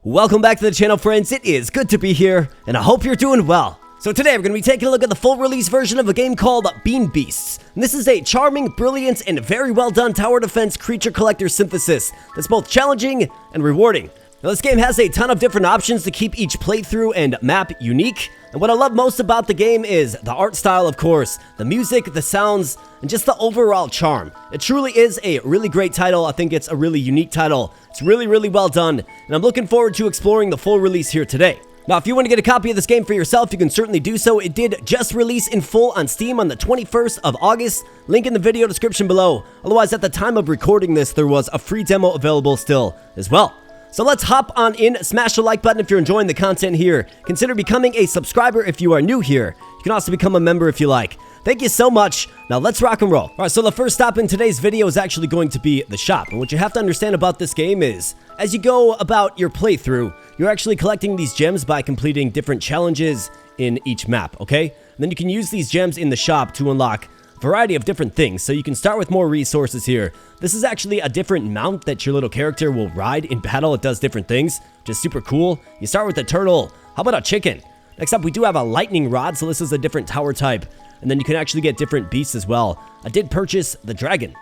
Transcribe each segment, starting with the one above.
Welcome back to the channel, friends. It is good to be here, and I hope you're doing well. So today we're going to be taking a look at the full release version of a game called Bean Beasts. And this is a charming, brilliant, and very well done tower defense creature collector synthesis that's both challenging and rewarding. Now this game has a ton of different options to keep each playthrough and map unique. And what I love most about the game is the art style, of course, the music, the sounds, and just the overall charm. It truly is a really great title. I think it's a really unique title. It's really, really well done, and I'm looking forward to exploring the full release here today. Now, if you want to get a copy of this game for yourself, you can certainly do so. It did just release in full on Steam on the 21st of August. Link in the video description below. Otherwise, at the time of recording this, there was a free demo available still as well. So let's hop on in, smash the like button if you're enjoying the content here. Consider becoming a subscriber if you are new here. You can also become a member if you like. Thank you so much. Now let's rock and roll. Alright, so the first stop in today's video is actually going to be the shop. And what you have to understand about this game is, as you go about your playthrough, you're actually collecting these gems by completing different challenges in each map, okay? And then you can use these gems in the shop to unlock a variety of different things. So you can start with more resources here. This is actually a different mount that your little character will ride in battle. It does different things, which is super cool. You start with a turtle. How about a chicken? Next up, we do have a lightning rod, so this is a different tower type. And then you can actually get different beasts as well. I did purchase the dragon,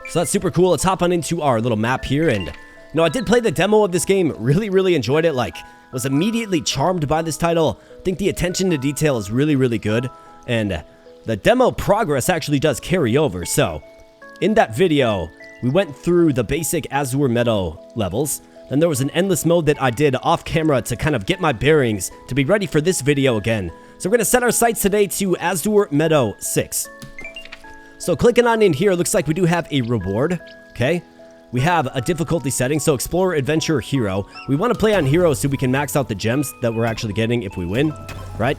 so that's super cool. Let's hop on into our little map here. And, you know, I did play the demo of this game. Really enjoyed it. Like, was immediately charmed by this title. I think the attention to detail is really good. And the demo progress actually does carry over. So, in that video, we went through the basic Azure Meadow levels. Then there was an endless mode that I did off camera to kind of get my bearings to be ready for this video again. So we're going to set our sights today to Azure Meadow 6. So clicking on in here, looks like we do have a reward, okay? We have a difficulty setting, so Explorer, Adventurer, Hero. We want to play on Hero so we can max out the gems that we're actually getting if we win, right?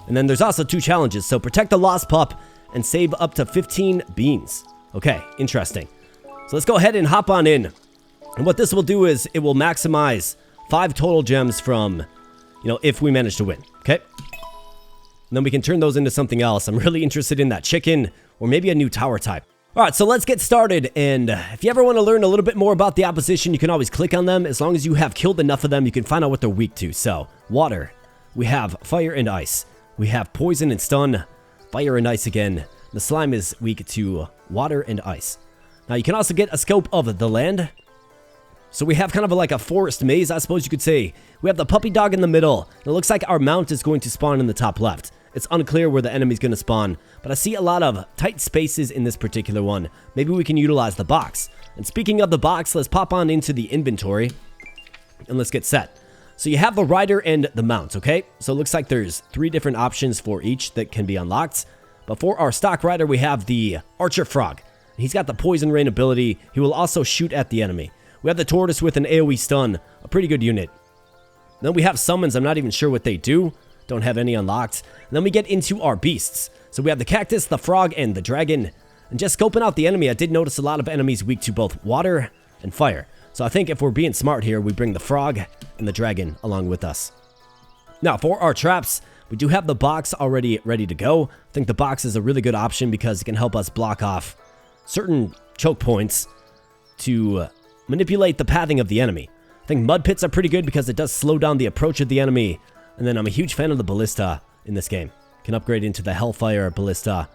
And then there's also two challenges, so Protect the Lost Pup and save up to 15 beans. Okay, interesting. So let's go ahead and hop on in. And what this will do is it will maximize 5 total gems from, you know, if we manage to win, okay? And then we can turn those into something else. I'm really interested in that chicken or maybe a new tower type. All right, so let's get started. And if you ever want to learn a little bit more about the opposition, you can always click on them. As long as you have killed enough of them, you can find out what they're weak to. So water, we have fire and ice. We have poison and stun, fire and ice again. The slime is weak to water and ice. Now you can also get a scope of the land. So we have kind of like a forest maze, I suppose you could say. We have the puppy dog in the middle. It looks like our mount is going to spawn in the top left. It's unclear where the enemy's going to spawn, but I see a lot of tight spaces in this particular one. Maybe we can utilize the box. And speaking of the box, let's pop on into the inventory and let's get set. So you have the rider and the mount, okay? So it looks like there's 3 different options for each that can be unlocked. But for our stock rider, we have the archer frog. He's got the poison rain ability. He will also shoot at the enemy. We have the tortoise with an AoE stun, a pretty good unit. Then we have summons. I'm not even sure what they do. Don't have any unlocked. And then we get into our beasts. So we have the cactus, the frog, and the dragon. And just scoping out the enemy, I did notice a lot of enemies weak to both water and fire. So I think if we're being smart here, we bring the frog and the dragon along with us. Now, for our traps, we do have the box already ready to go. I think the box is a really good option because it can help us block off certain choke points to manipulate the pathing of the enemy. I think mud pits are pretty good because it does slow down the approach of the enemy. And then I'm a huge fan of the ballista in this game. Can upgrade into the Hellfire Ballista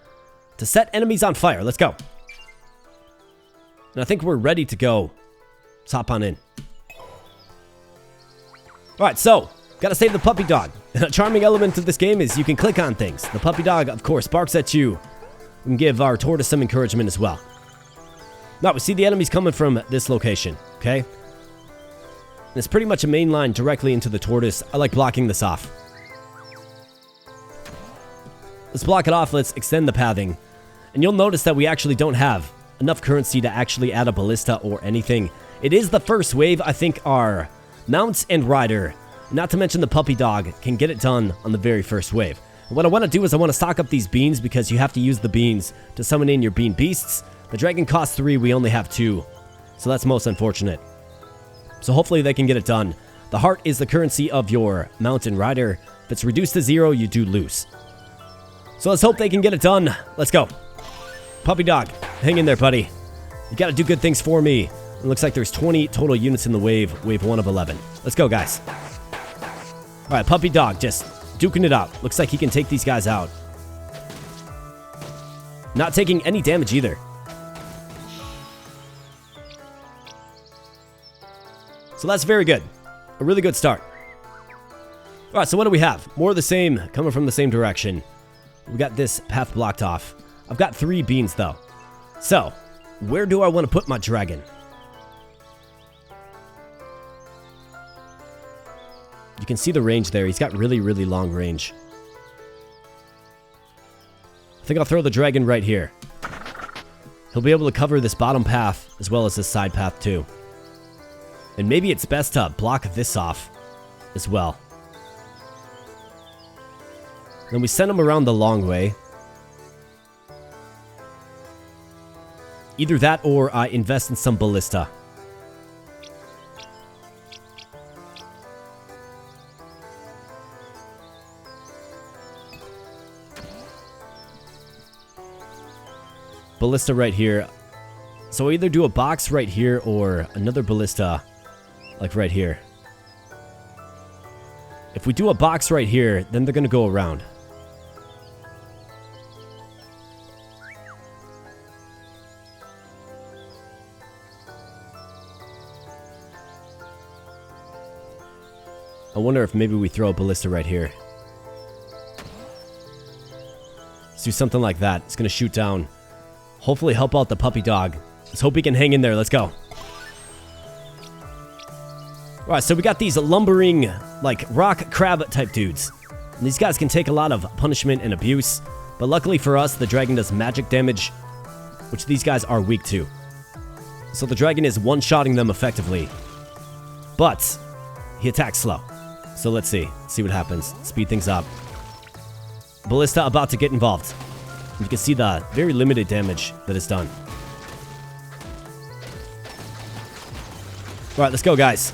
to set enemies on fire. Let's go. And I think we're ready to go. Let's hop on in. Alright, so, gotta save the puppy dog. And a charming element of this game is you can click on things. The puppy dog, of course, barks at you. We can give our tortoise some encouragement as well. Now, we see the enemies coming from this location, okay? And it's pretty much a main line directly into the tortoise. I like blocking this off. Let's block it off. Let's extend the pathing. And you'll notice that we actually don't have enough currency to actually add a ballista or anything. It is the first wave. I think our mounts and rider, not to mention the puppy dog, can get it done on the very first wave. And what I want to do is I want to stock up these beans because you have to use the beans to summon in your bean beasts. The dragon costs 3. We only have 2. So that's most unfortunate. So hopefully they can get it done. The heart is the currency of your mount and rider. If it's reduced to 0, you do lose. So let's hope they can get it done. Let's go. Puppy dog, hang in there, buddy. You gotta do good things for me. It looks like there's 20 total units in the wave. Wave 1 of 11. Let's go, guys. All right, puppy dog just duking it out. Looks like he can take these guys out. Not taking any damage either. So that's very good. A really good start. All right, so what do we have? More of the same, coming from the same direction. We got this path blocked off. I've got 3 beans, though. So, where do I want to put my dragon? You can see the range there. He's got really, really long range. I think I'll throw the dragon right here. He'll be able to cover this bottom path as well as this side path too. And maybe it's best to block this off as well. Then we send him around the long way. Either that or I invest in some ballista. Ballista right here. So I either do a box right here or another ballista like right here. If we do a box right here, then they're going to go around. I wonder if maybe we throw a ballista right here. Let's do something like that. It's going to shoot down. Hopefully help out the puppy dog. Let's hope he can hang in there. Let's go. Alright, so we got these lumbering, like, rock crab type dudes. And these guys can take a lot of punishment and abuse. But luckily for us, the dragon does magic damage, which these guys are weak to. So the dragon is one-shotting them effectively. But he attacks slow. So let's see. See what happens. Speed things up. Ballista about to get involved. You can see the very limited damage that is done. Alright, let's go, guys.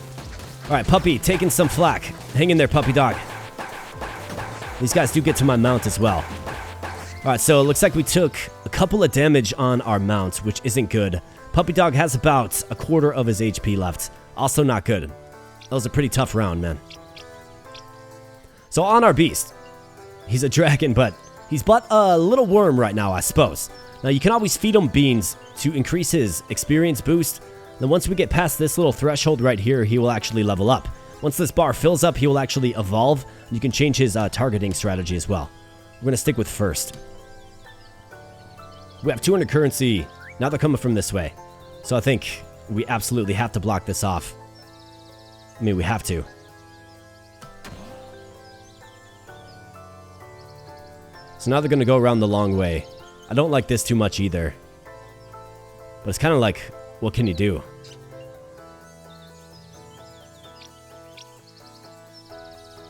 Alright, puppy, taking some flack. Hang in there, puppy dog. These guys do get to my mount as well. Alright, so it looks like we took a couple of damage on our mount, which isn't good. Puppy dog has about a quarter of his HP left. Also not good. That was a pretty tough round, man. So on our beast. He's a dragon, but he's but a little worm right now, I suppose. Now, you can always feed him beans to increase his experience boost. Then once we get past this little threshold right here, he will actually level up. Once this bar fills up, he will actually evolve. You can change his targeting strategy as well. We're going to stick with first. We have 200 currency. Now they're coming from this way. So I think we absolutely have to block this off. I mean, we have to. So now they're going to go around the long way. I don't like this too much either. But it's kind of like, what can you do?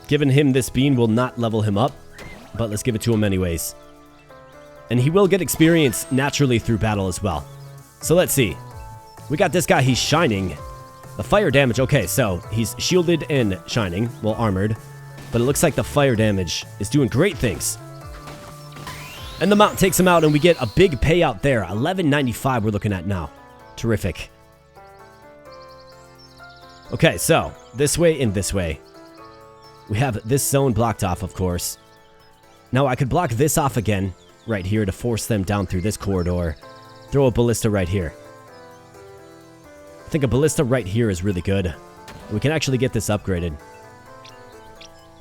Giving him this bean will not level him up, but let's give it to him anyways. And he will get experience naturally through battle as well. So let's see. We got this guy, he's shining. The fire damage, okay, so he's shielded and shining, well armored. But it looks like the fire damage is doing great things. And the mount takes him out, and we get a big payout there. 1195 we're looking at now. Terrific. Okay, so this way and this way. We have this zone blocked off, of course. Now, I could block this off again right here to force them down through this corridor. Throw a ballista right here. I think a ballista right here is really good. We can actually get this upgraded.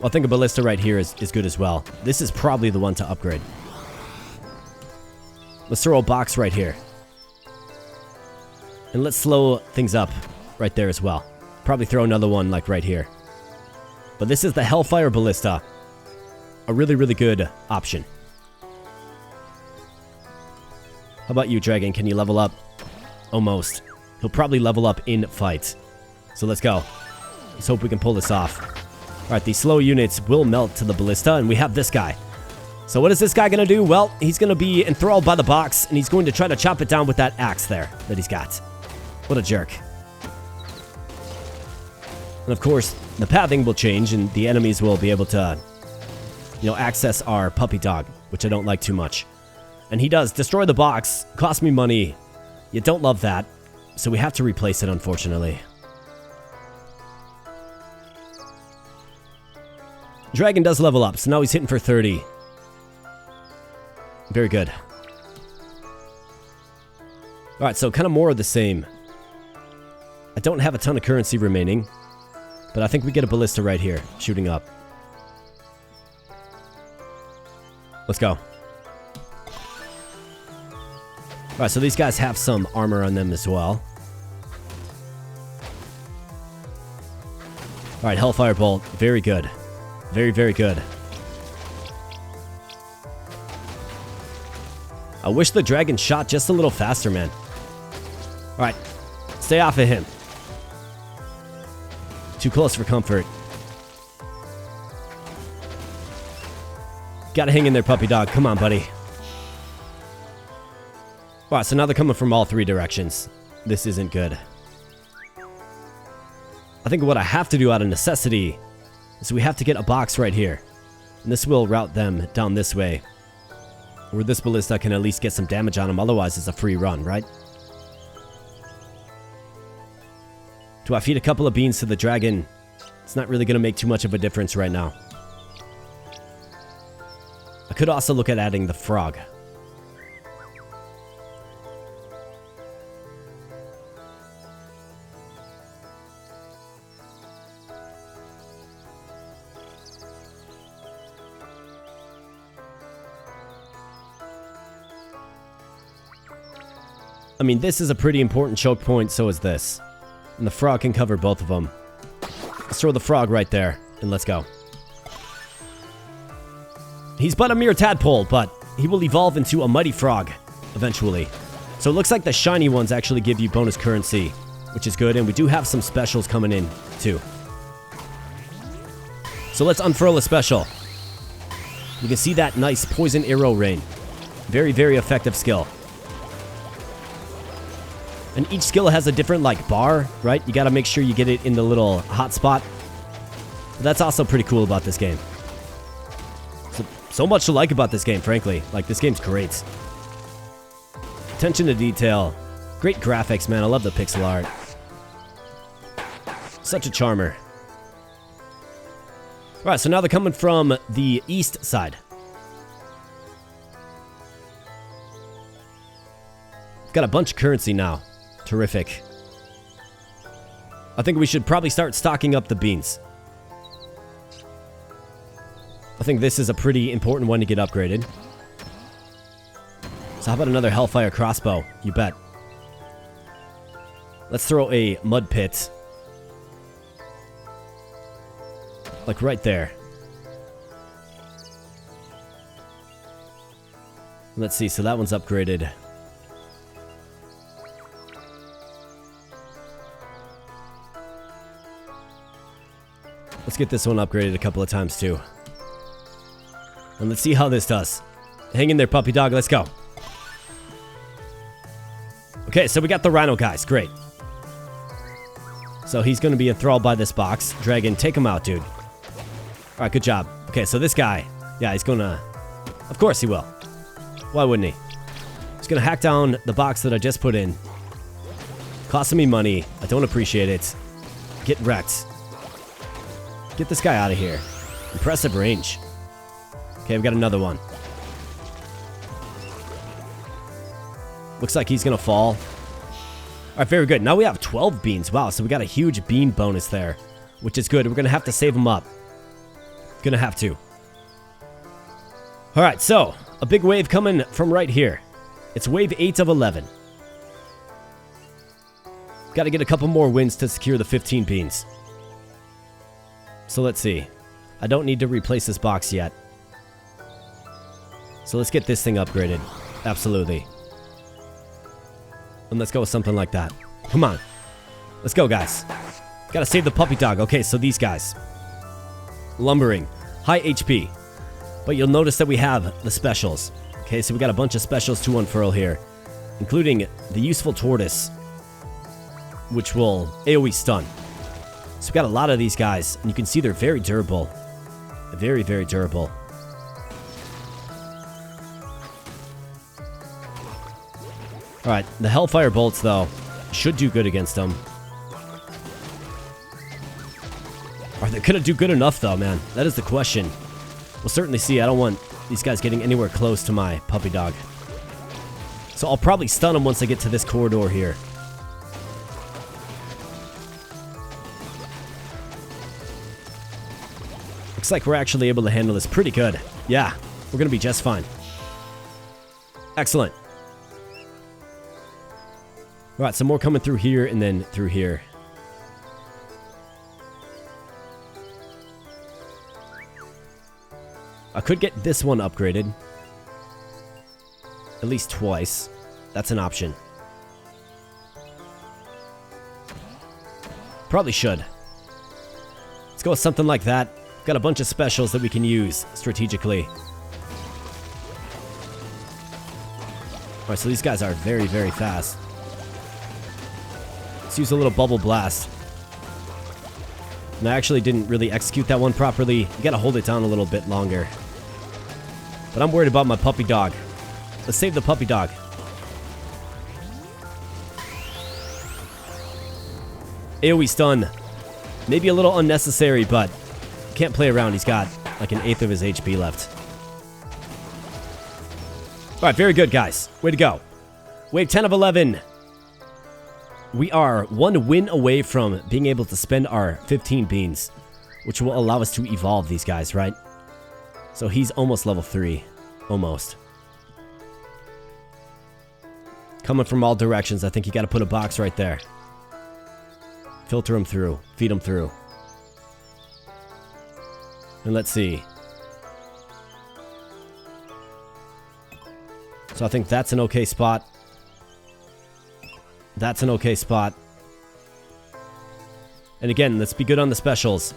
Well, I think a ballista right here is good as well. This is probably the one to upgrade. Let's throw a box right here. And let's slow things up right there as well. Probably throw another one like right here. But this is the Hellfire Ballista. A really, really good option. How about you, Dragon? Can you level up? Almost. He'll probably level up in fight. So let's go. Let's hope we can pull this off. Alright, these slow units will melt to the Ballista, and we have this guy. So what is this guy going to do? Well, he's going to be enthralled by the box, and he's going to try to chop it down with that axe there that he's got. What a jerk. And of course, the pathing will change, and the enemies will be able to, access our puppy dog, which I don't like too much. And he does destroy the box, cost me money. You don't love that. so we have to replace it, unfortunately. Dragon does level up, so now he's hitting for 30. Very good. Alright, so kind of more of the same. I don't have a ton of currency remaining, but I think we get a ballista right here, shooting up. Let's go. Alright, so these guys have some armor on them as well. Alright, Hellfire Bolt. Very good. Very, very good. I wish the dragon shot just a little faster, man. Alright, stay off of him. Too close for comfort. Gotta hang in there, puppy dog. Come on, buddy. Wow, so now they're coming from all three directions. This isn't good. I think what I have to do out of necessity is we have to get a box right here. And this will route them down this way, where this ballista can at least get some damage on them. Otherwise, it's a free run, right? Do I feed a couple of beans to the dragon? It's not really going to make too much of a difference right now. I could also look at adding the frog. I mean, this is a pretty important choke point, so is this. And the frog can cover both of them. Let's throw the frog right there, and let's go. He's but a mere tadpole, but he will evolve into a mighty frog eventually. So it looks like the shiny ones actually give you bonus currency, which is good, and we do have some specials coming in, too. So let's unfurl a special. You can see that nice poison arrow rain. Very, very effective skill. And each skill has a different, like, bar, right? You gotta make sure you get it in the little hot spot. But that's also pretty cool about this game. So much to like about this game, frankly. Like, this game's great. Attention to detail. Great graphics, man. I love the pixel art. Such a charmer. Alright, so now they're coming from the east side. Got a bunch of currency now. Terrific. I think we should probably start stocking up the beans. I think this is a pretty important one to get upgraded. So how about another Hellfire crossbow? You bet. Let's throw a mud pit. Like right there. Let's see, so that one's upgraded. Let's get this one upgraded a couple of times too. And let's see how this does. Hang in there, puppy dog. Let's go. Okay, so we got the rhino guys. Great. So he's going to be enthralled by this box. Dragon, take him out, dude. Alright, good job. Okay, so this guy. Yeah, he's going to... Of course he will. Why wouldn't he? He's going to hack down the box that I just put in. Costing me money. I don't appreciate it. Get wrecked. Get this guy out of here. Impressive range. Okay, we've got another one. Looks like he's gonna fall. Alright, very good. Now we have 12 beans. Wow, so we got a huge bean bonus there, which is good. We're gonna have to save them up. Gonna have to. Alright, so a big wave coming from right here. It's wave 8 of 11. Gotta get a couple more wins to secure the 15 beans. So let's see. I don't need to replace this box yet. So let's get this thing upgraded. Absolutely. And let's go with something like that. Come on. Let's go, guys. Gotta save the puppy dog. Okay, so these guys. Lumbering. High HP. But you'll notice that we have the specials. Okay, so we got a bunch of specials to unfurl here, including the useful tortoise, which will AoE stun. So we got a lot of these guys, and you can see they're very durable. Very, very durable. Alright, the Hellfire bolts, though. should do good against them. Are they gonna do good enough, though, man? That is the question. We'll certainly see. I don't want these guys getting anywhere close to my puppy dog. So I'll probably stun them once I get to this corridor here. Looks like we're actually able to handle this pretty good. Yeah, we're gonna be just fine. Excellent. Alright, some more coming through here and then through here. I could get this one upgraded. At least twice. That's an option. Probably should. Let's go with something like that. Got a bunch of specials that we can use strategically. Alright, so these guys are very, very fast. Let's use a little bubble blast. And I actually didn't really execute that one properly. You gotta hold it down a little bit longer. But I'm worried about my puppy dog. Let's save the puppy dog. AoE stun. Maybe a little unnecessary, but can't play around. He's got like an eighth of his HP left. Alright, very good, guys. Way to go. Wave 10 of 11. We are one win away from being able to spend our 15 beans, which will allow us to evolve these guys, right? So he's almost level 3. Almost. Coming from all directions. I think you got to put a box right there. Filter him through. Feed him through. And let's see. So I think that's an okay spot. That's an okay spot. And again, let's be good on the specials.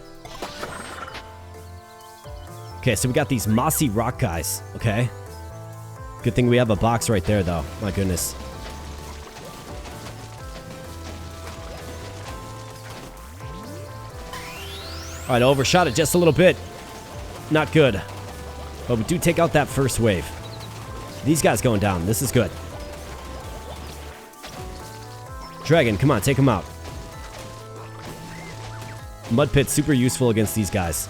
Okay, so we got these mossy rock guys. Okay. Good thing we have a box right there, though. My goodness. Alright, overshot it just a little bit. Not good. But we do take out that first wave. These guys going down. This is good. Dragon, come on, take him out. Mud Pit's super useful against these guys.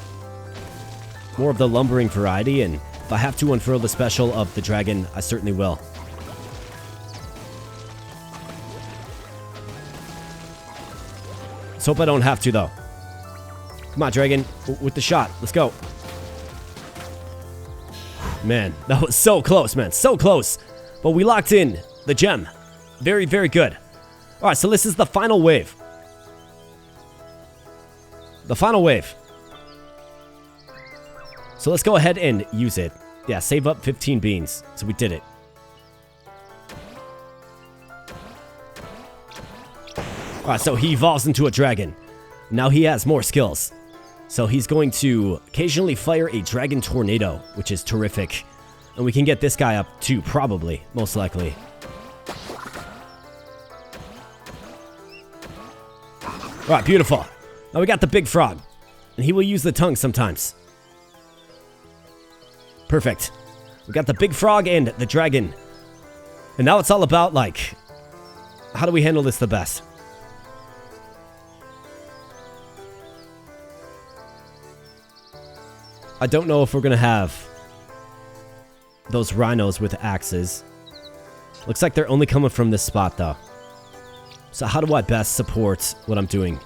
More of the lumbering variety, and if I have to unfurl the special of the dragon, I certainly will. Let's hope I don't have to, though. Come on, dragon, with the shot. Let's go. Man, that was so close, man. So close. But we locked in the gem. Very, very good. Alright, so this is the final wave. The final wave. So let's go ahead and use it. Yeah, save up 15 beans. So we did it. Alright, so he evolves into a dragon. Now he has more skills. So he's going to occasionally fire a dragon tornado, which is terrific. And we can get this guy up too, probably, most likely. Alright, beautiful. Now we got the big frog. And he will use the tongue sometimes. Perfect. We got the big frog and the dragon. And now it's all about, like, how do we handle this the best? I don't know if we're going to have those rhinos with axes. Looks like they're only coming from this spot, though. So how do I best support what I'm doing?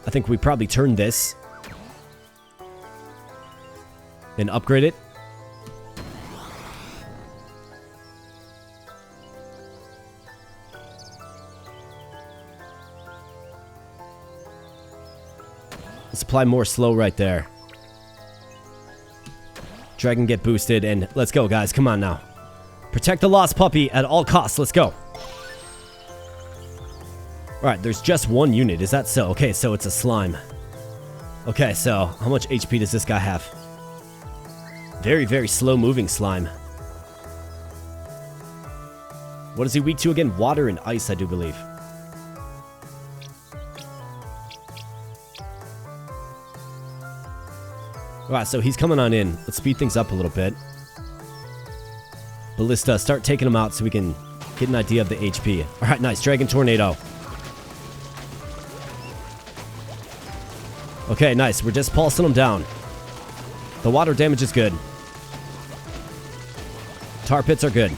I think we probably turn this and upgrade it. Let's apply more slow right there. Dragon get boosted, and let's go, guys. Come on now. Protect the lost puppy at all costs. Let's go. Alright, there's just one unit. Is that so? Okay, so it's a slime. Okay, so how much HP does this guy have? Very, very slow-moving slime. What is he weak to again? Water and ice, I do believe. Alright, so he's coming on in. Let's speed things up a little bit. Ballista, start taking him out so we can Get an idea of the HP. All right, nice. Dragon Tornado. Okay, nice. We're just pulsing them down. The water damage is good. Tar pits are good.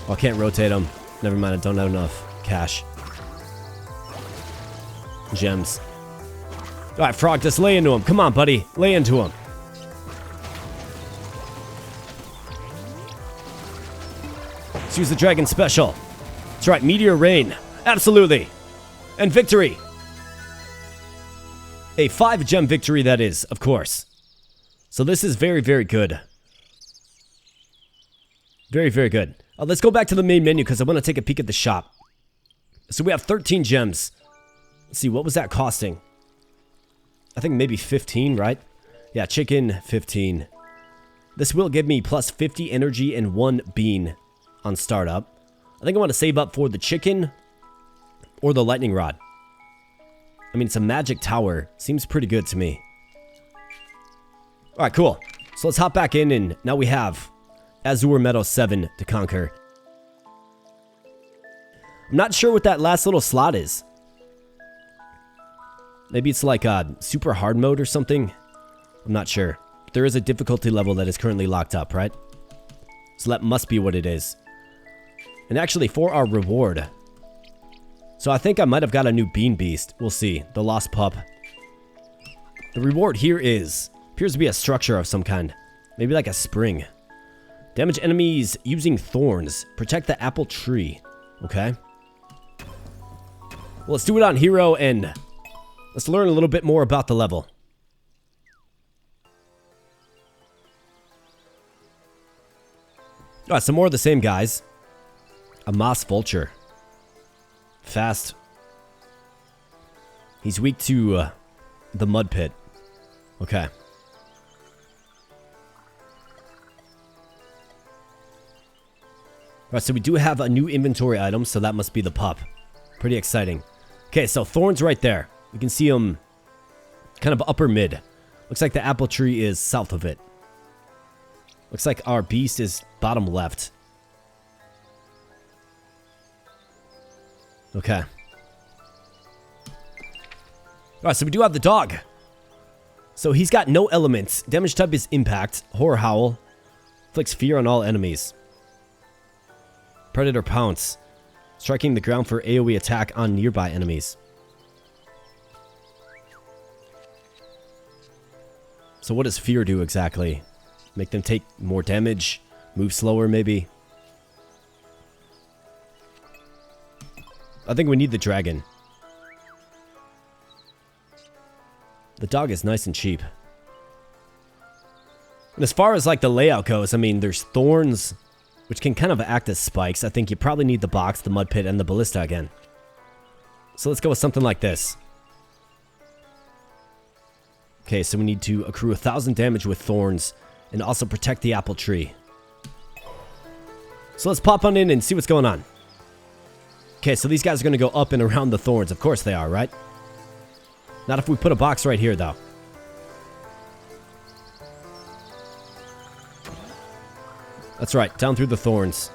Oh, I can't rotate them. Never mind, I don't have enough cash. Gems. Alright, Frog, just lay into him. Come on, buddy. Lay into him. Let's use the Dragon Special. That's right, Meteor Rain. Absolutely. And victory. A 5-gem victory, that is, of course. So this is very, very good. Very, very good. Let's go back to the main menu because I want to take a peek at the shop. So we have 13 gems. Let's see, what was that costing? I think maybe 15, right? Yeah, chicken, 15. This will give me plus 50 energy and 1 bean on startup. I think I want to save up for the chicken or the lightning rod. I mean, it's a magic tower. Seems pretty good to me. Alright, cool. So let's hop back in, and now we have Azure Meadow 7 to conquer. I'm not sure what that last little slot is. Maybe it's like a super hard mode or something. I'm not sure. There is a difficulty level that is currently locked up, right? So that must be what it is. And actually, for our reward. So I think I might have got a new Bean Beast. We'll see. The Lost Pup. The reward here appears to be a structure of some kind. Maybe like a spring. Damage enemies using thorns. Protect the apple tree. Okay. Well, let's do it on Hero and let's learn a little bit more about the level. Alright, some more of the same guys. A Moss Vulture. Fast. He's weak to the mud pit. Okay. Alright, so we do have a new inventory item, so that must be the pup. Pretty exciting. Okay, so thorns right there. We can see them kind of upper mid. Looks like the apple tree is south of it. Looks like our beast is bottom left. Okay. Alright, so we do have the dog. So he's got no elements. Damage type is impact. Horror howl. Inflicts fear on all enemies. Predator pounce. Striking the ground for AoE attack on nearby enemies. So what does fear do exactly? Make them take more damage? Move slower maybe? I think we need the dragon. The dog is nice and cheap. And as far as like the layout goes, I mean, there's thorns, which can kind of act as spikes. I think you probably need the box, the mud pit, and the ballista again. So let's go with something like this. Okay, so we need to accrue 1,000 damage with thorns and also protect the apple tree. So let's pop on in and see what's going on. Okay, so these guys are going to go up and around the thorns. Of course they are, right? Not if we put a box right here, though. That's right, down through the thorns.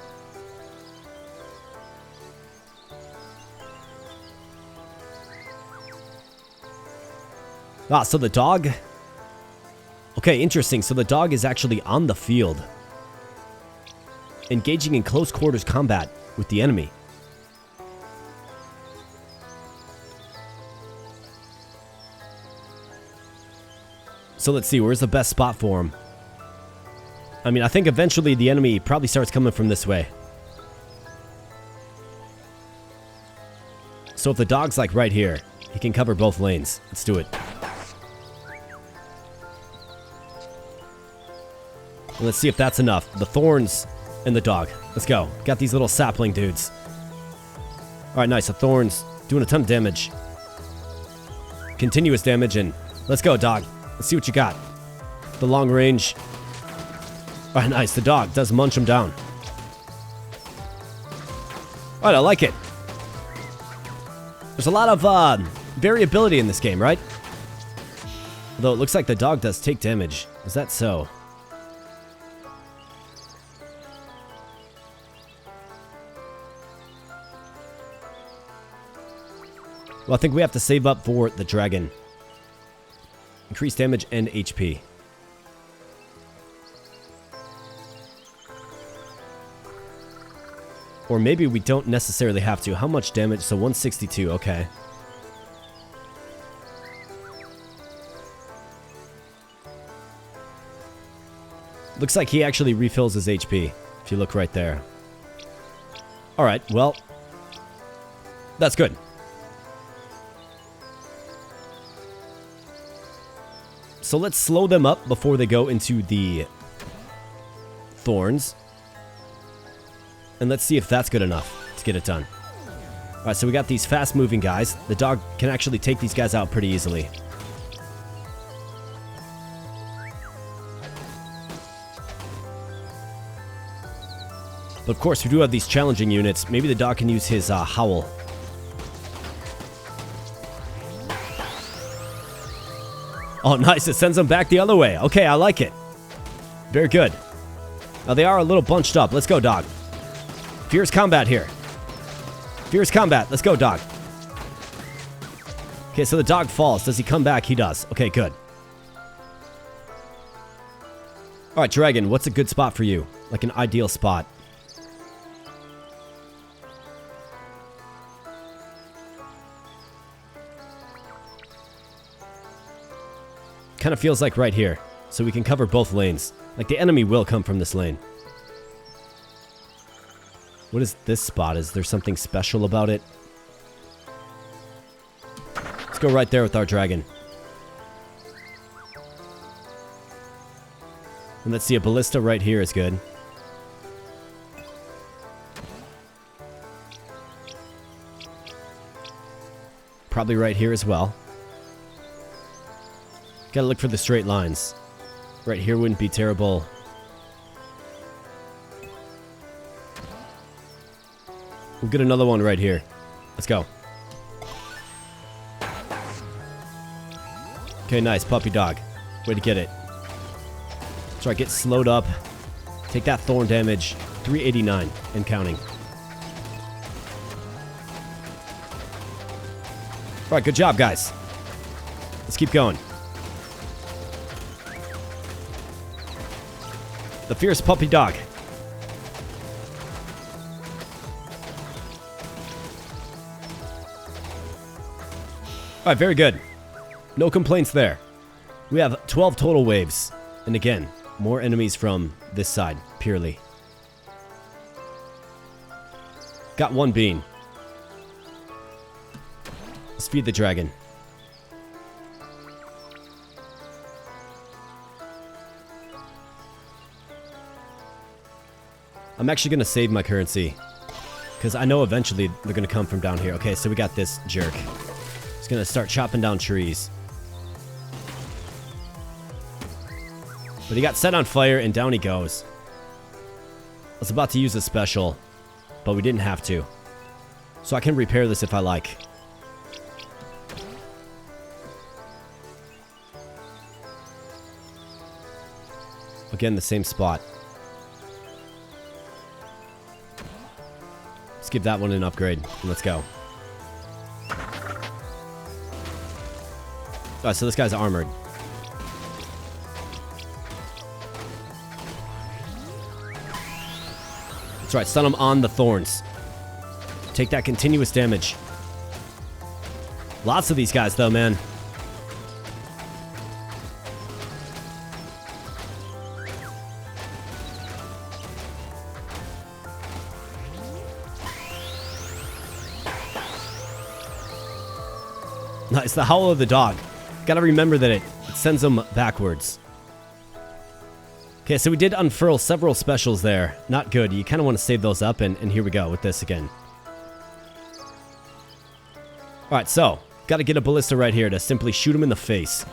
Ah, so the dog... Okay, interesting. So the dog is actually on the field. Engaging in close quarters combat with the enemy. So let's see, where's the best spot for him? I mean, I think eventually the enemy probably starts coming from this way. So if the dog's like right here, he can cover both lanes. Let's do it. And let's see if that's enough. The thorns and the dog. Let's go. Got these little sapling dudes. Alright, nice. The thorns doing a ton of damage. Continuous damage, and let's go, dog. Let's see what you got. The long range. Alright, nice. The dog does munch him down. Alright, I like it. There's a lot of variability in this game, right? Although it looks like the dog does take damage. Is that so? Well, I think we have to save up for the dragon. Increase damage and HP. Or maybe we don't necessarily have to. How much damage? So 162, okay. Looks like he actually refills his HP, if you look right there. Alright, well, that's good. So let's slow them up before they go into the thorns. And let's see if that's good enough to get it done. Alright, so we got these fast-moving guys. The dog can actually take these guys out pretty easily. But of course, we do have these challenging units. Maybe the dog can use his howl. Oh, nice. It sends them back the other way. Okay, I like it. Very good. Now, they are a little bunched up. Let's go, dog. Fierce combat here. Fierce combat. Let's go, dog. Okay, so the dog falls. Does he come back? He does. Okay, good. All right, dragon, what's a good spot for you? Like an ideal spot. Kind of feels like right here, so we can cover both lanes. Like the enemy will come from this lane. What is this spot? Is there something special about it? Let's go right there with our dragon. And let's see, a ballista right here is good. Probably right here as well. Gotta look for the straight lines. Right here wouldn't be terrible. We'll get another one right here. Let's go. Okay, nice. Puppy dog. Way to get it. That's right, get slowed up. Take that thorn damage. 389 and counting. Alright, good job, guys. Let's keep going. The fierce puppy dog. Alright, very good. No complaints there. We have 12 total waves. And again, more enemies from this side, purely. Got one bean. Let's feed the dragon. I'm actually going to save my currency. Because I know eventually they're going to come from down here. Okay, so we got this jerk. He's going to start chopping down trees. But he got set on fire and down he goes. I was about to use a special, but we didn't have to. So I can repair this if I like. Again, the same spot. Let's give that one an upgrade, and let's go. Alright, so this guy's armored. That's right, stun him on the thorns. Take that continuous damage. Lots of these guys, though, man. Nice, the howl of the dog. Gotta remember that it sends them backwards. Okay, so we did unfurl several specials there. Not good. You kind of want to save those up, and here we go with this again. Alright, so, gotta get a ballista right here to simply shoot him in the face.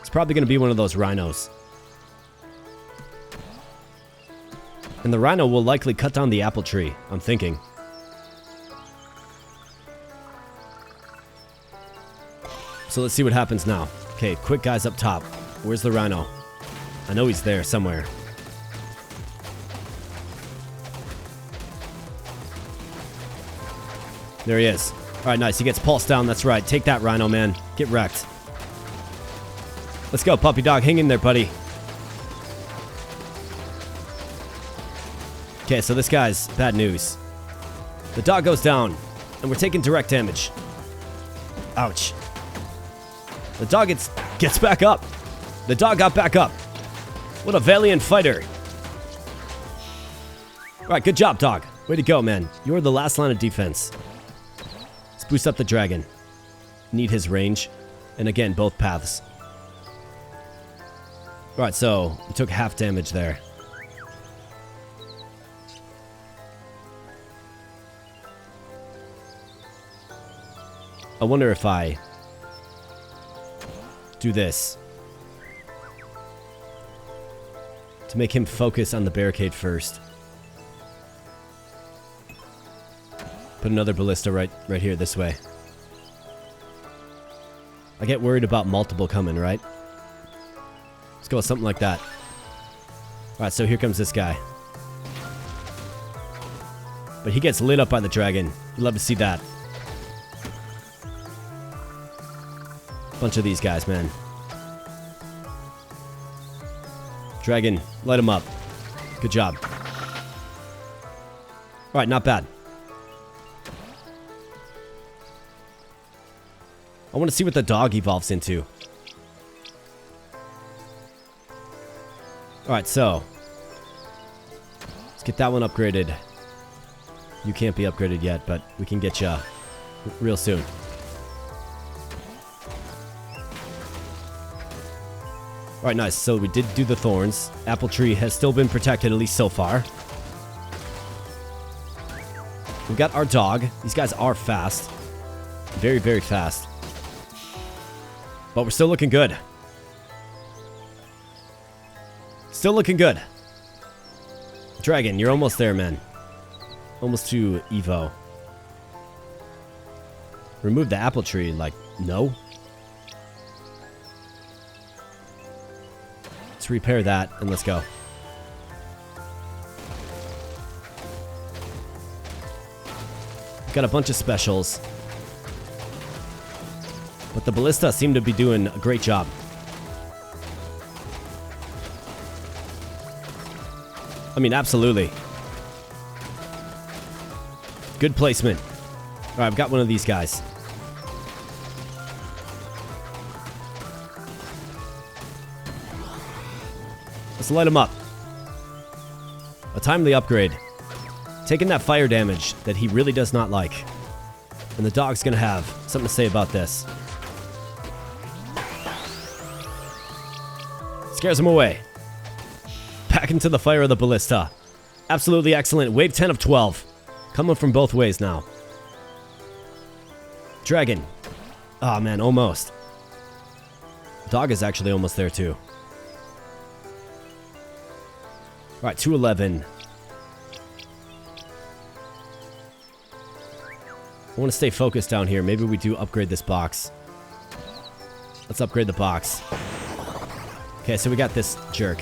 It's probably gonna be one of those rhinos. And the rhino will likely cut down the apple tree, I'm thinking. So let's see what happens now. Okay, quick guys up top. Where's the rhino? I know he's there somewhere. There he is. Alright, nice. He gets pulsed down. That's right. Take that, rhino, man. Get wrecked. Let's go, puppy dog. Hang in there, buddy. Okay, so this guy's bad news. The dog goes down, and we're taking direct damage. Ouch. The dog gets back up. The dog got back up. What a valiant fighter. Alright, good job, dog. Way to go, man. You're the last line of defense. Let's boost up the dragon. Need his range. And again, both paths. Alright, so we took half damage there. I wonder if I do this to make him focus on the barricade first. Put another ballista right here this way. I get worried about multiple coming, right? Let's go with something like that. Alright, so here comes this guy. But he gets lit up by the dragon. You'd love to see that. Bunch of these guys, man. Dragon, light him up. Good job. Alright, not bad. I want to see what the dog evolves into. Alright, so let's get that one upgraded. You can't be upgraded yet, but we can get you real soon. Alright, nice. So we did do the thorns. Apple tree has still been protected, at least so far. We've got our dog. These guys are fast. Very, very fast. But we're still looking good. Still looking good. Dragon, you're almost there, man. Almost to Evo. Remove the apple tree, like, no. Let's repair that, and let's go. Got a bunch of specials. But the ballista seem to be doing a great job. I mean, absolutely. Good placement. Alright, I've got one of these guys. Let's light him up. A timely upgrade. Taking that fire damage that he really does not like. And the dog's gonna have something to say about this. Scares him away. Back into the fire of the ballista. Absolutely excellent. Wave 10 of 12. Coming from both ways now. Dragon. Oh man, almost. Dog is actually almost there too. Alright, 211. I want to stay focused down here. Maybe we do upgrade this box. Let's upgrade the box. Okay, so we got this jerk.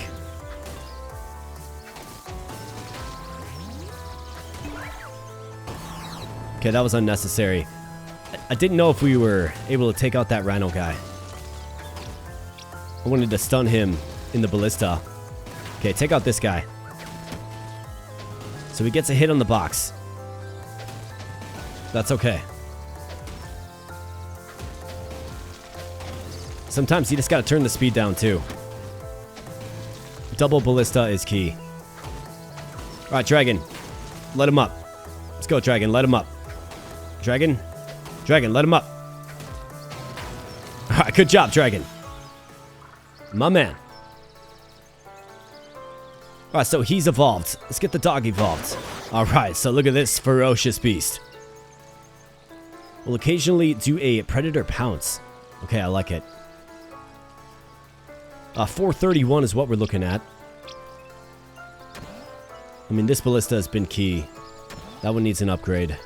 Okay, that was unnecessary. I didn't know if we were able to take out that rhino guy. I wanted to stun him in the ballista. Okay, take out this guy. So he gets a hit on the box. That's okay. Sometimes you just gotta turn the speed down too. Double ballista is key. Alright, dragon. Let him up. Let's go, dragon. Let him up. Dragon. Dragon, let him up. Alright, good job, dragon. My man. Alright, so he's evolved. Let's get the dog evolved. Alright, so look at this ferocious beast. We'll occasionally do a predator pounce. Okay, I like it. 431 is what we're looking at. I mean, this ballista has been key. That one needs an upgrade.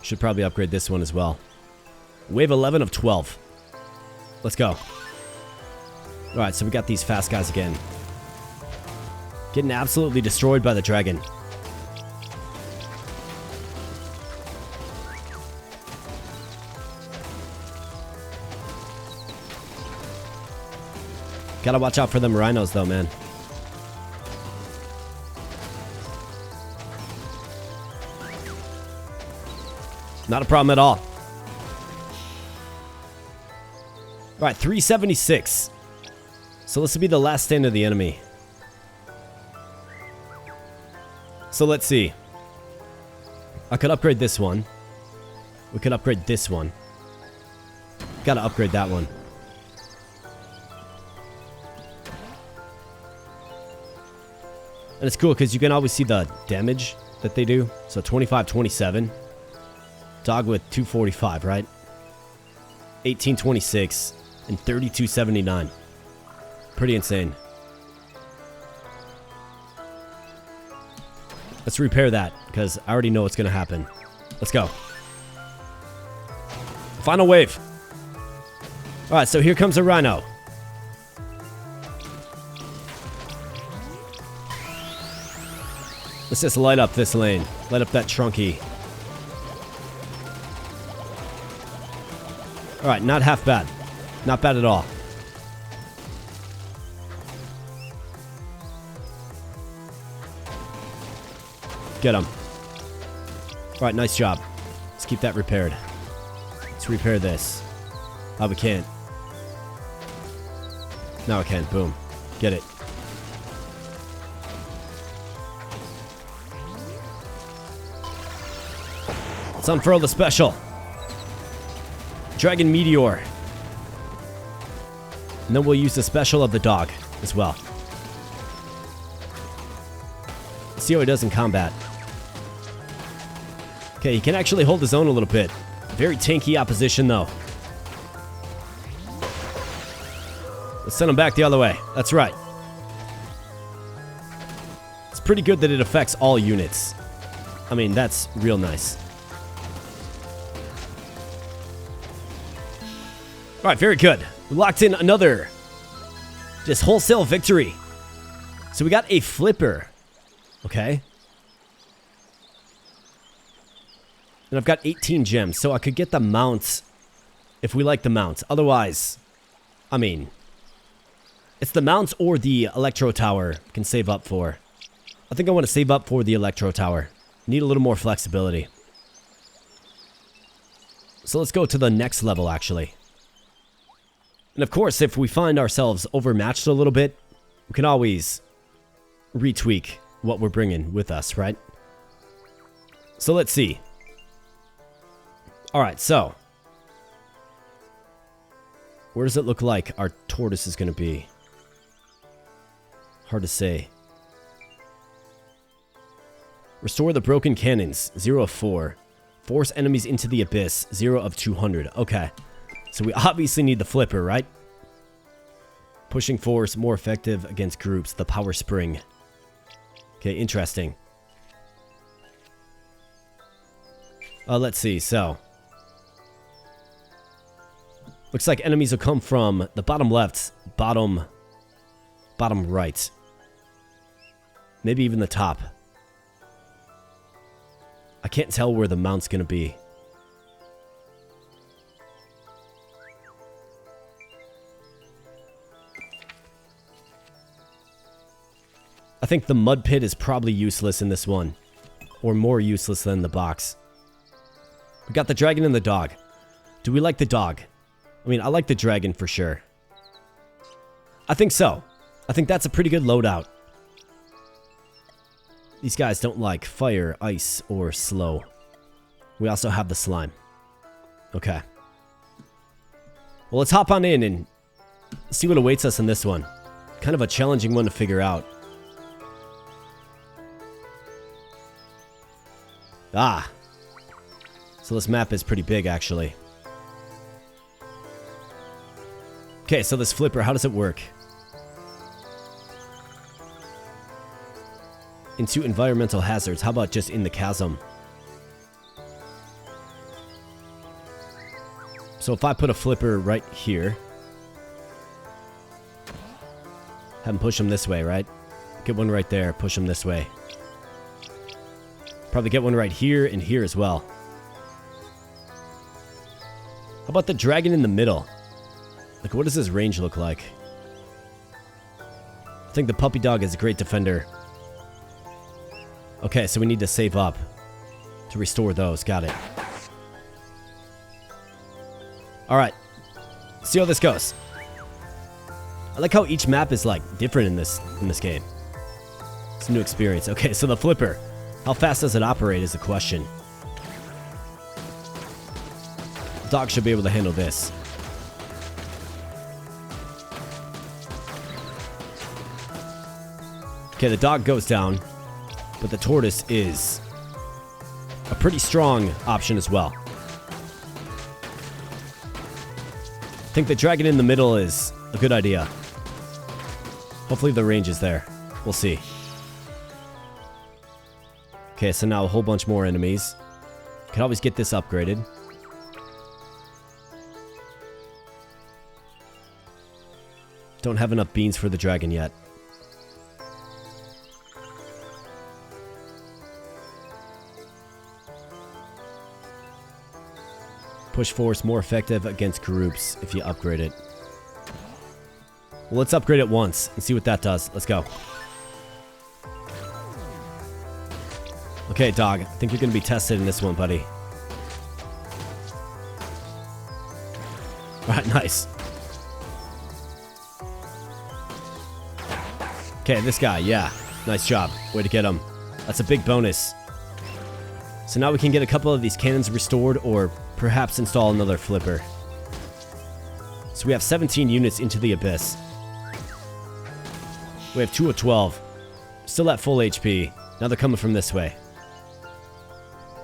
Should probably upgrade this one as well. Wave 11 of 12. Let's go. Alright, so we got these fast guys again. Getting absolutely destroyed by the dragon. Gotta watch out for them rhinos though, man. Not a problem at all. Alright, 376. So this will be the last stand of the enemy. So let's see. I could upgrade this one. We could upgrade this one. Gotta upgrade that one. And it's cool because you can always see the damage that they do. So 25, 27. Dog with 245, right? 1826 and 3279. Pretty insane. Let's repair that because I already know what's going to happen. Let's go. Final wave. All right, so here comes a rhino. Let's just light up this lane. Light up that trunky. Alright, not half bad. Not bad at all. Get him. Alright, nice job. Let's keep that repaired. Let's repair this. Oh, we can't. Now we can. Boom. Get it. Let's unfurl the special. Dragon Meteor. And then we'll use the special of the dog as well. Let's see how he does in combat. Okay, he can actually hold his own a little bit. Very tanky opposition though. Let's send him back the other way. That's right. It's pretty good that it affects all units. I mean, that's real nice. Alright, very good. We locked in another just wholesale victory. So we got a flipper. Okay. And I've got 18 gems, so I could get the mounts if we like the mounts. Otherwise, I mean, it's the mounts or the electro tower I can save up for. I think I want to save up for the electro tower. Need a little more flexibility. So let's go to the next level, actually. And of course, if we find ourselves overmatched a little bit, we can always retweak what we're bringing with us, right? So let's see. Alright, so where does it look like our tortoise is going to be? Hard to say. Restore the broken cannons, 0 of 4. Force enemies into the abyss, 0 of 200. Okay. So we obviously need the flipper, right? Pushing force, more effective against groups. The power spring. Okay, interesting. Let's see, so. Looks like enemies will come from the bottom left, bottom right. Maybe even the top. I can't tell where the mount's gonna be. I think the mud pit is probably useless in this one. Or more useless than the box. We got the dragon and the dog. Do we like the dog? I mean, I like the dragon for sure. I think so. I think that's a pretty good loadout. These guys don't like fire, ice, or slow. We also have the slime. Okay. Well, let's hop on in and see what awaits us in this one. Kind of a challenging one to figure out. Ah. So this map is pretty big, actually. Okay, so this flipper, how does it work? Into environmental hazards. How about just in the chasm? So if I put a flipper right here, Have him push him this way, right? Get one right there. Push him this way. Probably get one right here and here as well. How about the dragon in the middle? Like, what does his range look like? I think the puppy dog is a great defender. Okay, so we need to save up to restore those. Got it. Alright. See how this goes. I like how each map is, like, different in this game. It's a new experience. Okay, so the flipper. How fast does it operate is the question. The dog should be able to handle this. Okay, the dog goes down, but the tortoise is a pretty strong option as well. I think the dragon in the middle is a good idea. Hopefully the range is there. We'll see. Okay, so now a whole bunch more enemies. Can always get this upgraded. Don't have enough beans for the dragon yet. Push force more effective against groups if you upgrade it. Well, let's upgrade it once and see what that does. Let's go. Okay, dog. I think you're going to be tested in this one, buddy. Alright, nice. Okay, this guy, yeah. Nice job. Way to get him. That's a big bonus. So now we can get a couple of these cannons restored or perhaps install another flipper. So we have 17 units into the abyss. We have 2 of 12. Still at full HP. Now they're coming from this way.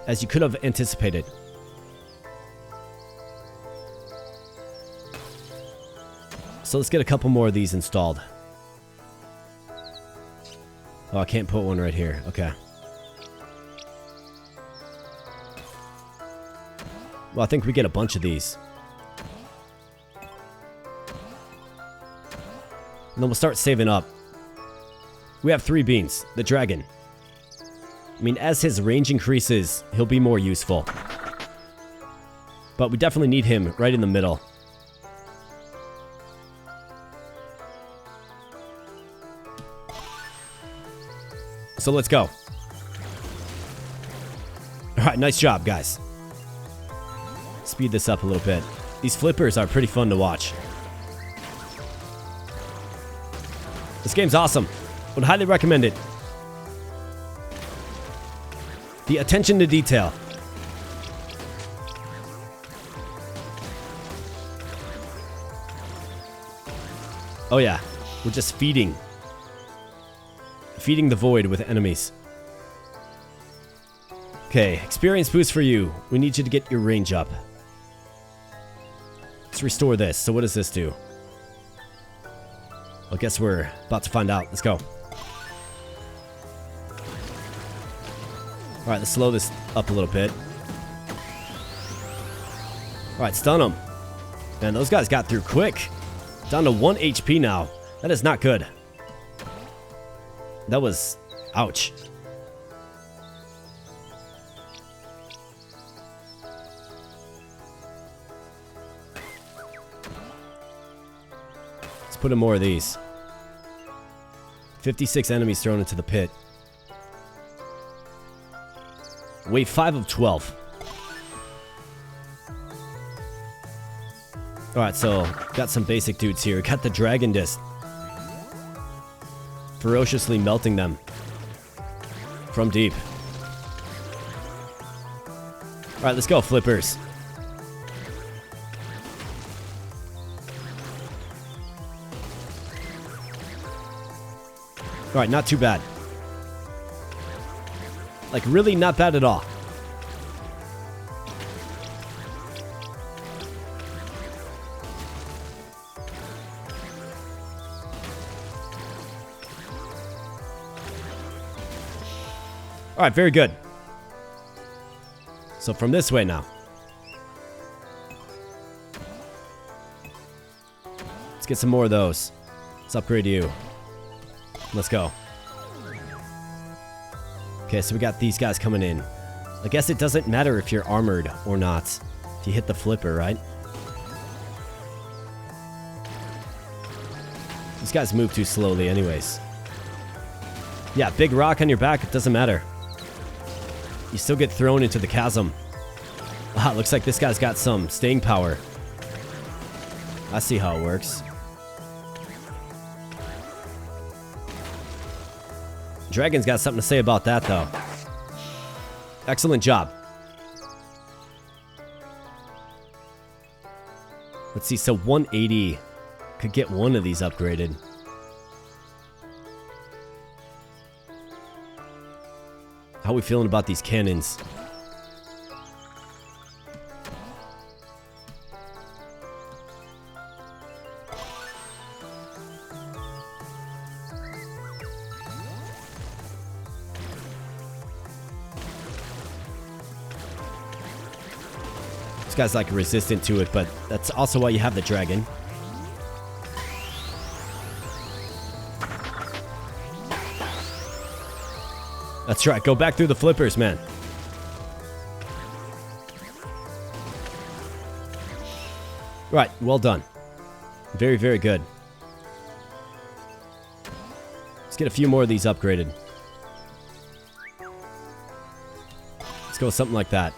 As you could have anticipated. So let's get a couple more of these installed. Oh, I can't put one right here. Okay. Well, I think we get a bunch of these. And then we'll start saving up. We have 3 beans. The dragon. I mean, as his range increases, he'll be more useful. But we definitely need him right in the middle. So let's go. Alright, nice job, guys. Speed this up a little bit. These flippers are pretty fun to watch. This game's awesome. Would highly recommend it. The attention to detail. Oh yeah, we're just feeding the void with enemies. Okay, experience boost for you. We need you to get your range up. Let's restore this. So what does this do? I guess we're about to find out. Let's go. Alright, let's slow this up a little bit. Alright, stun them. Man, those guys got through quick. Down to 1 HP now. That is not good. That was... ouch. Let's put in more of these. 56 enemies thrown into the pit. Wave 5 of 12. Alright, so got some basic dudes here. Got the dragon disc. Ferociously melting them. From deep. Alright, let's go, flippers. Alright, not too bad. Like, really not bad at all. Alright, very good. So from this way now. Let's get some more of those. Let's upgrade you. Let's go. Okay, so we got these guys coming in. I guess it doesn't matter if you're armored or not. If you hit the flipper, right? These guys move too slowly anyways. Yeah, big rock on your back, it doesn't matter. You still get thrown into the chasm. Wow, looks like this guy's got some staying power. I see how it works. Dragon's got something to say about that, though. Excellent job. Let's see, so 180 could get one of these upgraded. How are we feeling about these cannons? This guy's like resistant to it, but that's also why you have the dragon. That's right, go back through the flippers, man. Right, well done. Very, very good. Let's get a few more of these upgraded. Let's go with something like that.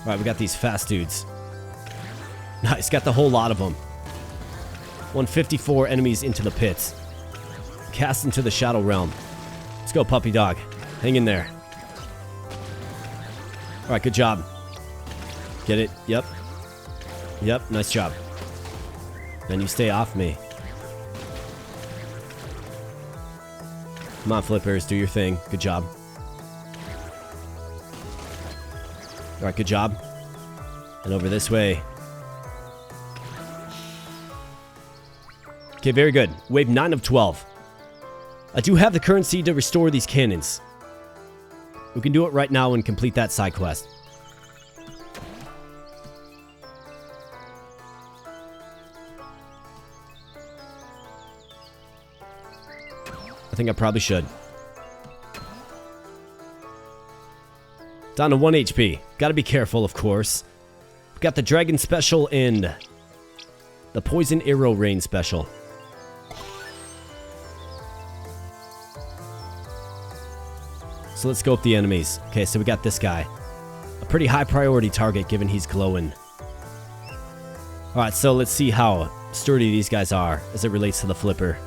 Alright, we got these fast dudes. Nice, got the whole lot of them. 154 enemies into the pits. Cast into the Shadow Realm. Let's go, puppy dog. Hang in there. Alright, good job. Get it? Yep. Yep, nice job. Then you stay off me. Come on, flippers, do your thing. Good job. Alright, good job. And over this way. Okay, very good. Wave 9 of 12. I do have the currency to restore these cannons. We can do it right now and complete that side quest. I think I probably should. Down to 1 HP. Gotta be careful, of course. We've got the Dragon Special and the Poison Arrow Rain Special. So let's go up the enemies. Okay, so we got this guy. A pretty high priority target given he's glowing. Alright, so let's see how sturdy these guys are as it relates to the flipper.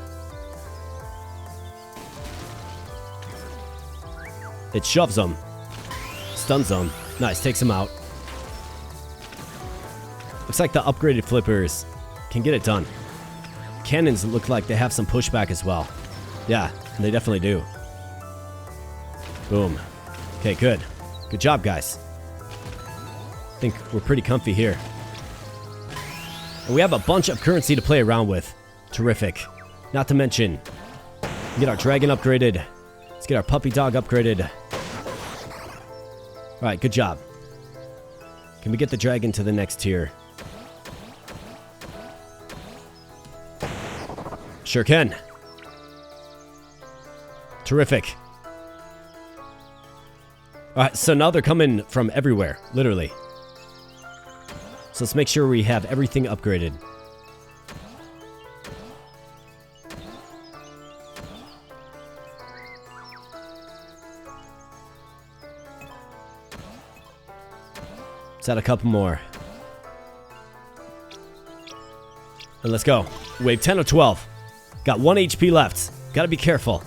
It shoves them. Stuns them. Nice, takes them out. Looks like the upgraded flippers can get it done. Cannons look like they have some pushback as well. Yeah, they definitely do. Boom. Okay, good. Good job, guys. I think we're pretty comfy here. And we have a bunch of currency to play around with. Terrific. Not to mention, get our dragon upgraded. Let's get our puppy dog upgraded. Alright, good job. Can we get the dragon to the next tier? Sure can. Terrific. Alright, so now they're coming from everywhere, literally. So let's make sure we have everything upgraded. Let's add a couple more. And let's go. Wave 10 of 12. Got 1 HP left. Gotta be careful.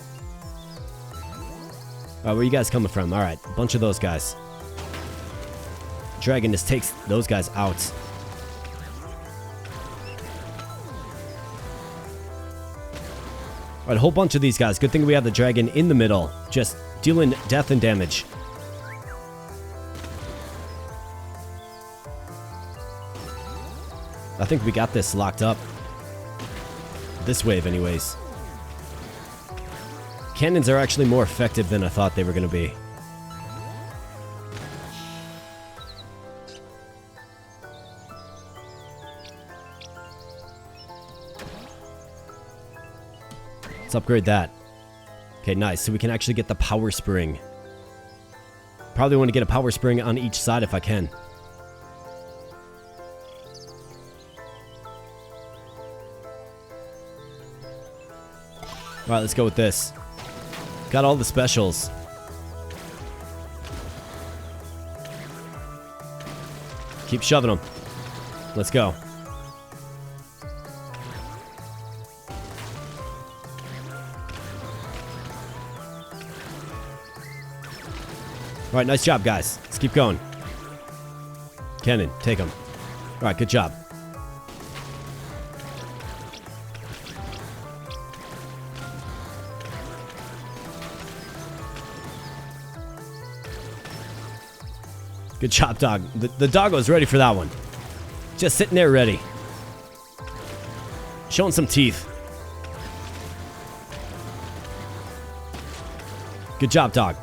Alright, where are you guys coming from? Alright, a bunch of those guys. Dragon just takes those guys out. Alright, a whole bunch of these guys. Good thing we have the dragon in the middle. Just dealing death and damage. I think we got this locked up. This wave, anyways. Cannons are actually more effective than I thought they were going to be. Let's upgrade that. Okay, nice. So we can actually get the power spring. Probably want to get a power spring on each side if I can. Alright, let's go with this. Got all the specials. Keep shoving them. Let's go. Alright, nice job, guys. Let's keep going. Cannon, take them. Alright, good job. Good job, dog. The doggo's ready for that one. Just sitting there ready. Showing some teeth. Good job, dog.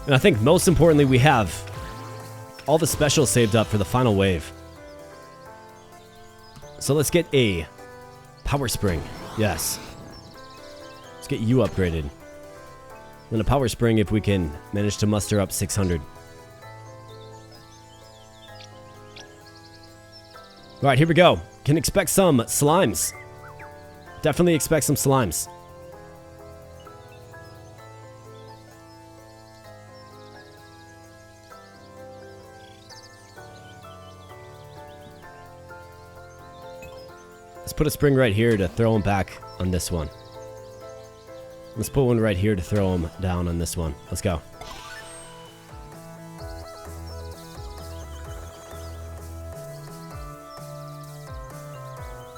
And I think most importantly, we have all the specials saved up for the final wave. So let's get a power spring. Yes. Let's get you upgraded. Then a power spring if we can manage to muster up 600. Alright, here we go. Can expect some slimes. Definitely expect some slimes. Let's put a spring right here to throw them back on this one. Let's put one right here to throw them down on this one. Let's go.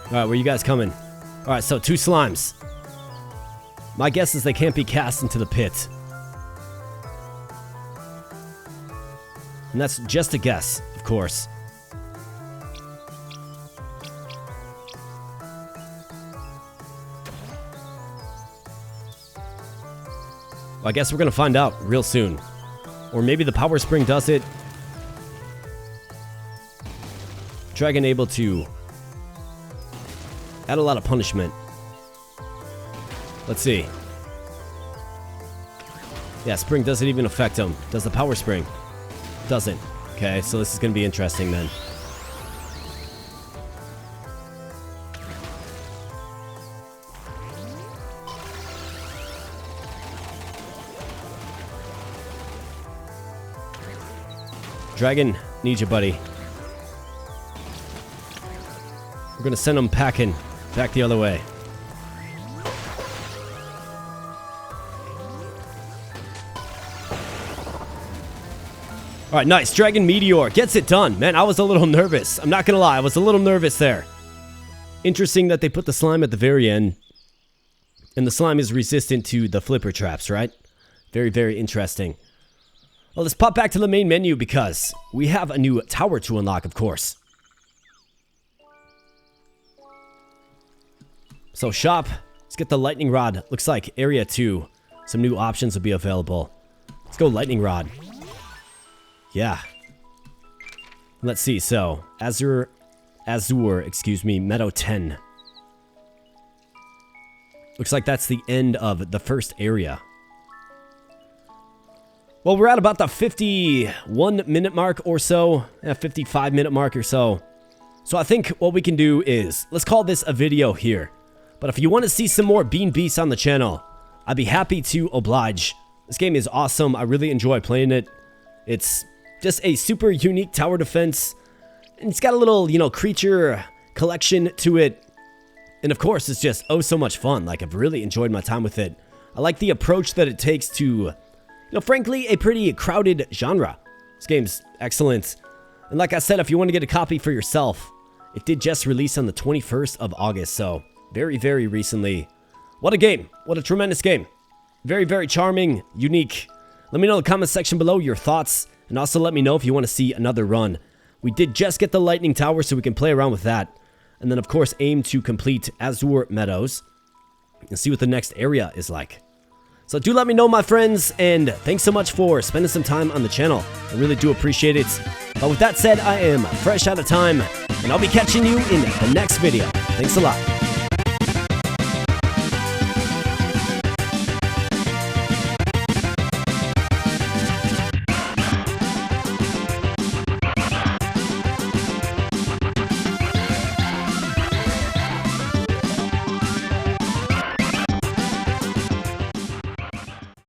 Alright, where you guys coming? Alright, so 2 slimes. My guess is they can't be cast into the pit. And that's just a guess, of course. Well, I guess we're gonna find out real soon. Or maybe the power spring does it. Dragon able to add a lot of punishment. Let's see. Yeah, spring doesn't even affect him. Does the power spring? Doesn't. Okay, so this is gonna be interesting then. Dragon, need you, buddy. We're gonna send him packing back the other way. Alright, nice. Dragon Meteor gets it done. Man, I was a little nervous. I'm not gonna lie, I was a little nervous there. Interesting that they put the slime at the very end. And the slime is resistant to the flipper traps, right? Very, very interesting. Well, let's pop back to the main menu because we have a new tower to unlock, of course. So shop, let's get the lightning rod. Looks like area 2. Some new options will be available. Let's go lightning rod. Yeah. Let's see, so Azure, excuse me, Meadow 10. Looks like that's the end of the first area. Well, we're at about the 51-minute mark or so. 55-minute mark or so. So I think what we can do is, let's call this a video here. But if you want to see some more Bean Beasts on the channel, I'd be happy to oblige. This game is awesome. I really enjoy playing it. It's just a super unique tower defense. And it's got a little, creature collection to it. And of course, it's just oh so much fun. Like, I've really enjoyed my time with it. I like the approach that it takes to, frankly, a pretty crowded genre. This game's excellent. And like I said, if you want to get a copy for yourself, it did just release on the 21st of August, so very, very recently. What a game. What a tremendous game. Very, very charming, unique. Let me know in the comment section below your thoughts, and also let me know if you want to see another run. We did just get the Lightning Tower, so we can play around with that. And then, of course, aim to complete Azure Meadows and see what the next area is like. So do let me know, my friends, and thanks so much for spending some time on the channel. I really do appreciate it. But with that said, I am fresh out of time, and I'll be catching you in the next video. Thanks a lot.